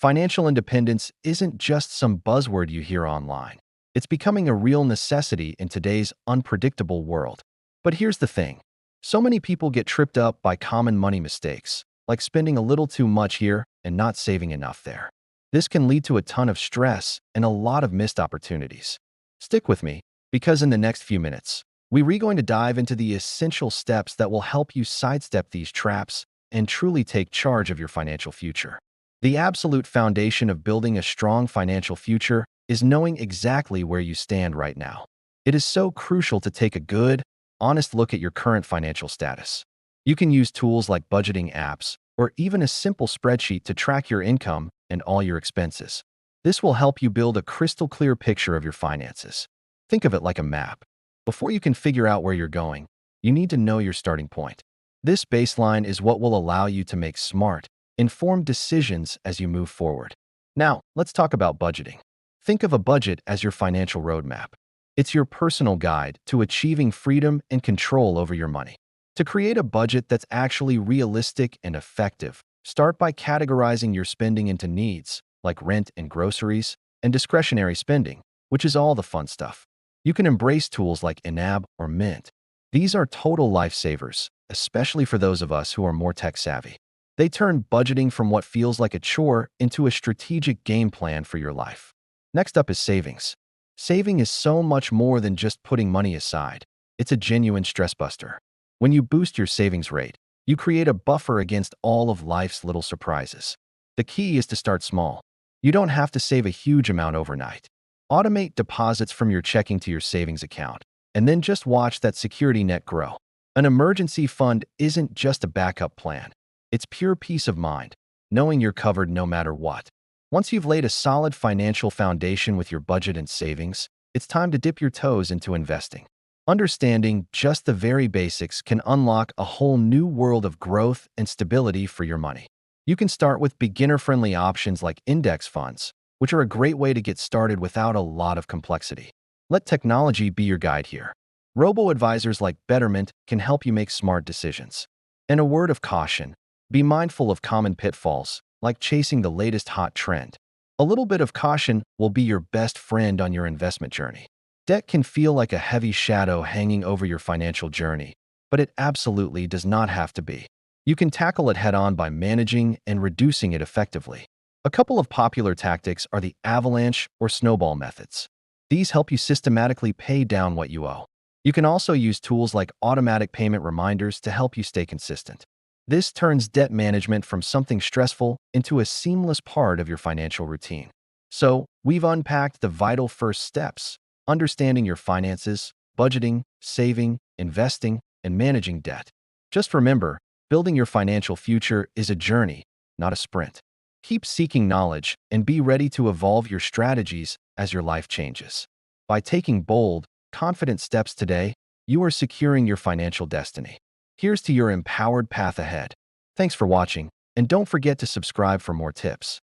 Financial independence isn't just some buzzword you hear online. It's becoming a real necessity in today's unpredictable world. But here's the thing. So many people get tripped up by common money mistakes, like spending a little too much here and not saving enough there. This can lead to a ton of stress and a lot of missed opportunities. Stick with me, because in the next few minutes, we're going to dive into the essential steps that will help you sidestep these traps and truly take charge of your financial future. The absolute foundation of building a strong financial future is knowing exactly where you stand right now. It is so crucial to take a good, honest look at your current financial status. You can use tools like budgeting apps or even a simple spreadsheet to track your income and all your expenses. This will help you build a crystal clear picture of your finances. Think of it like a map. Before you can figure out where you're going, you need to know your starting point. This baseline is what will allow you to make smart, informed decisions as you move forward. Now, let's talk about budgeting. Think of a budget as your financial roadmap. It's your personal guide to achieving freedom and control over your money. To create a budget that's actually realistic and effective, start by categorizing your spending into needs, like rent and groceries, and discretionary spending, which is all the fun stuff. You can embrace tools like Inab or Mint. These are total lifesavers, especially for those of us who are more tech-savvy. They turn budgeting from what feels like a chore into a strategic game plan for your life. Next up is savings. Saving is so much more than just putting money aside. It's a genuine stress buster. When you boost your savings rate, you create a buffer against all of life's little surprises. The key is to start small. You don't have to save a huge amount overnight. Automate deposits from your checking to your savings account, and then just watch that security net grow. An emergency fund isn't just a backup plan. It's pure peace of mind, knowing you're covered no matter what. Once you've laid a solid financial foundation with your budget and savings, it's time to dip your toes into investing. Understanding just the very basics can unlock a whole new world of growth and stability for your money. You can start with beginner-friendly options like index funds, which are a great way to get started without a lot of complexity. Let technology be your guide here. Robo-advisors like Betterment can help you make smart decisions. And a word of caution, be mindful of common pitfalls, like chasing the latest hot trend. A little bit of caution will be your best friend on your investment journey. Debt can feel like a heavy shadow hanging over your financial journey, but it absolutely does not have to be. You can tackle it head-on by managing and reducing it effectively. A couple of popular tactics are the avalanche or snowball methods. These help you systematically pay down what you owe. You can also use tools like automatic payment reminders to help you stay consistent. This turns debt management from something stressful into a seamless part of your financial routine. So, we've unpacked the vital first steps: understanding your finances, budgeting, saving, investing, and managing debt. Just remember, building your financial future is a journey, not a sprint. Keep seeking knowledge and be ready to evolve your strategies as your life changes. By taking bold, confident steps today, you are securing your financial destiny. Here's to your empowered path ahead. Thanks for watching, and don't forget to subscribe for more tips.